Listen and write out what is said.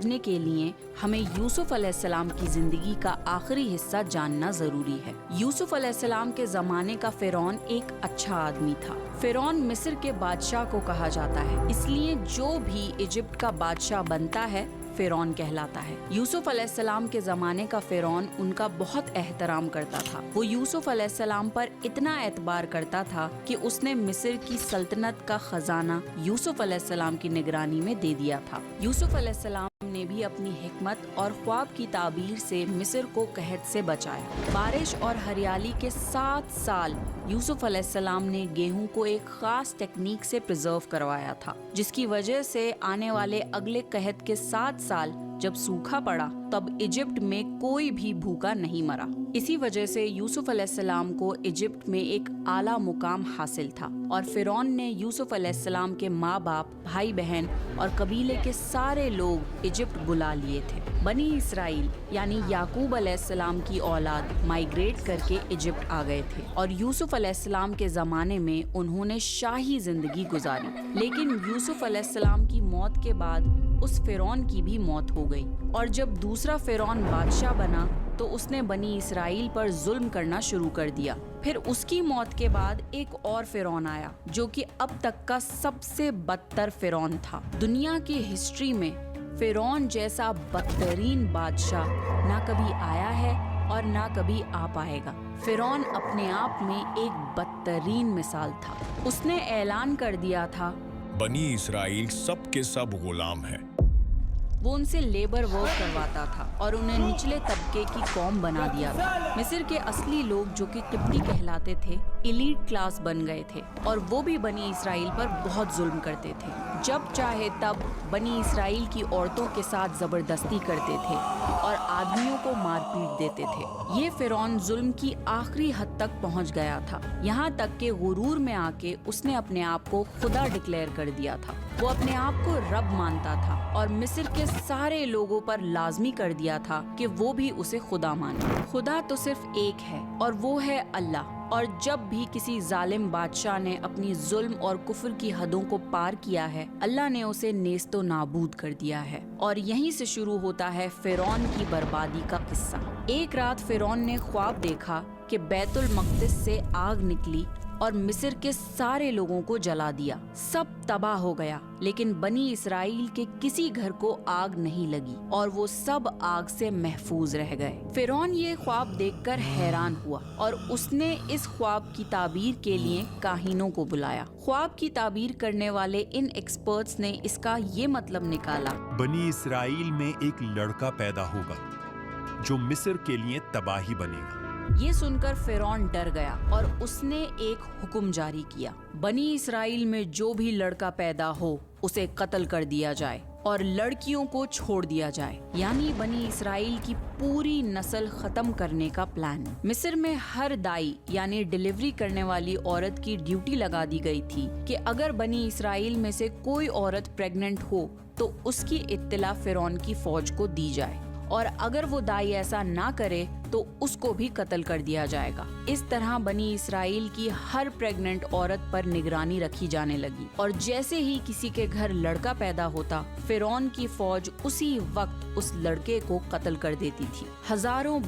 سمجھنے کے لیے ہمیں یوسف علیہ السلام کی زندگی کا آخری حصہ جاننا ضروری ہے۔ یوسف علیہ السلام کے زمانے کا فرعون ایک اچھا آدمی تھا۔ فرعون مصر کے بادشاہ کو کہا جاتا ہے، اس لیے جو بھی ایجپٹ کا بادشاہ بنتا ہے فرعون کہلاتا ہے۔ یوسف علیہ السلام کے زمانے کا فرعون ان کا بہت احترام کرتا تھا۔ وہ یوسف علیہ السلام پر اتنا اعتبار کرتا تھا کہ اس نے مصر کی سلطنت کا خزانہ یوسف علیہ السلام کی نگرانی میں دے دیا تھا۔ یوسف علیہ السلام نے بھی اپنی حکمت اور خواب کی تعبیر سے مصر کو قحط سے بچایا۔ بارش اور ہریالی کے 7 سال یوسف علیہ السلام نے گیہوں کو ایک خاص ٹیکنیک سے پرزرو کروایا تھا، جس کی وجہ سے آنے والے اگلے قحط کے 7 سال جب سوکھا پڑا تب ایجپٹ میں کوئی بھی بھوکا نہیں مرا۔ اسی وجہ سے یوسف علیہ السلام کو ایجپٹ میں ایک اعلیٰ مقام حاصل تھا، اور فرعون نے یوسف علیہ السلام کے ماں باپ، بھائی بہن اور قبیلے کے سارے لوگ ایجپٹ بلا لیے تھے۔ بنی اسرائیل یعنی یعقوب علیہ السلام کی اولاد مائیگریٹ کر کے ایجپٹ آ گئے تھے، اور یوسف علیہ السلام کے زمانے میں انہوں نے شاہی زندگی گزاری۔ لیکن یوسف علیہ السلام کی موت کے بعد اس فرعون کی بھی موت ہو گئی، اور جب دوسرا فرعون بادشاہ بنا تو اس نے بنی اسرائیل پر ظلم کرنا شروع کر دیا۔ پھر اس کی موت کے بعد ایک اور فرعون آیا جو کہ اب تک کا سب سے بدتر فرعون تھا۔ دنیا کی ہسٹری میں فرعون جیسا بدترین بادشاہ نہ کبھی آیا ہے اور نہ کبھی آ پائے گا۔ فرعون اپنے آپ میں ایک بدترین مثال تھا۔ اس نے اعلان کر دیا تھا، بنی اسرائیل سب کے سب غلام ہیں۔ وہ ان سے لیبر ورک کرواتا تھا اور انہیں نچلے طبقے کی قوم بنا دیا تھا۔ مصر کے اصلی لوگ جو کہ قبطی کہلاتے تھے ایلیٹ کلاس بن گئے تھے، اور وہ بھی بنی اسرائیل پر بہت ظلم کرتے تھے۔ جب چاہے تب بنی اسرائیل کی عورتوں کے ساتھ زبردستی کرتے تھے اور آدمیوں کو مار پیٹ دیتے تھے۔ یہ فرعون ظلم کی آخری حد تک پہنچ گیا تھا، یہاں تک کہ غرور میں آ کے اس نے اپنے آپ کو خدا ڈکلیئر کر دیا تھا۔ وہ اپنے آپ کو رب مانتا تھا اور مصر کے سارے لوگوں پر لازمی کر دیا تھا کہ وہ بھی اسے خدا مانے۔ خدا تو صرف ایک ہے اور وہ ہے اللہ، اور جب بھی کسی ظالم بادشاہ نے اپنی ظلم اور کفر کی حدوں کو پار کیا ہے، اللہ نے اسے نیست و نابود کر دیا ہے۔ اور یہیں سے شروع ہوتا ہے فرعون کی بربادی کا قصہ۔ ایک رات فرعون نے خواب دیکھا کہ بیت المقدس سے آگ نکلی اور مصر کے سارے لوگوں کو جلا دیا۔ سب تباہ ہو گیا، لیکن بنی اسرائیل کے کسی گھر کو آگ نہیں لگی اور وہ سب آگ سے محفوظ رہ گئے۔ فرعون یہ خواب دیکھ کر حیران ہوا اور اس نے اس خواب کی تعبیر کے لیے کاہنوں کو بلایا۔ خواب کی تعبیر کرنے والے ان ایکسپرٹس نے اس کا یہ مطلب نکالا، بنی اسرائیل میں ایک لڑکا پیدا ہوگا جو مصر کے لیے تباہی بنے گا۔ یہ سن کر فرعون ڈر گیا اور اس نے ایک حکم جاری کیا، بنی اسرائیل میں جو بھی لڑکا پیدا ہو اسے قتل کر دیا جائے اور لڑکیوں کو چھوڑ دیا جائے، یعنی بنی اسرائیل کی پوری نسل ختم کرنے کا پلان۔ مصر میں ہر دائی یعنی ڈیلیوری کرنے والی عورت کی ڈیوٹی لگا دی گئی تھی کہ اگر بنی اسرائیل میں سے کوئی عورت پریگننٹ ہو تو اس کی اطلاع فرعون کی فوج کو دی جائے، اور اگر وہ دائی ایسا نہ کرے تو اس کو بھی قتل کر دیا جائے گا۔ اس طرح بنی اسرائیل کی ہر پریگننٹ عورت پر نگرانی رکھی جانے لگی، اور جیسے ہی کسی کے گھر لڑکا پیدا ہوتا فرعون کی فوج اسی وقت اس لڑکے کو قتل کر دیتی تھی۔ ہزاروں